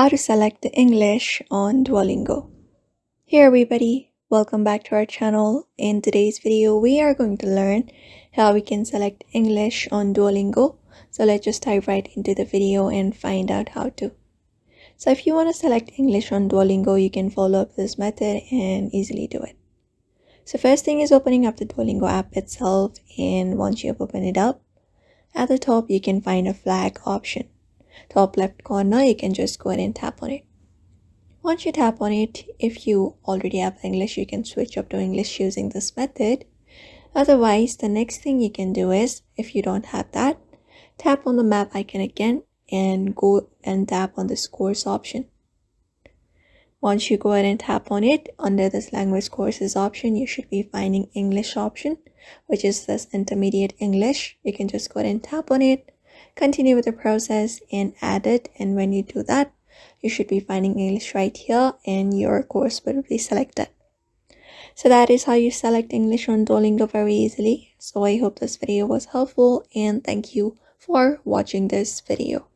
How to select the English on Duolingo. Hey everybody, welcome back to our channel. In today's video, we are going to learn how we can select English on Duolingo. So let's just dive right into the video and find out how to. So if you want to select English on Duolingo, you can follow up this method and easily do it. So first thing is opening up the Duolingo app itself, and once you have opened it up, at the top you can find a flag option. Top left corner, you can just go ahead and tap on it. Once you tap on it, if you already have English, you can switch up to English using this method. Otherwise, the next thing you can do is, if you don't have that, tap on the map icon again and go and tap on the scores option. Once you go ahead and tap on it, under this language courses option, you should be finding English option, which is this intermediate English. You can just go ahead and tap on it, continue with the process and add it. And when you do that, you should be finding English right here and your course will be selected. So that is how you select English on Duolingo very easily. So I hope this video was helpful and thank you for watching this video.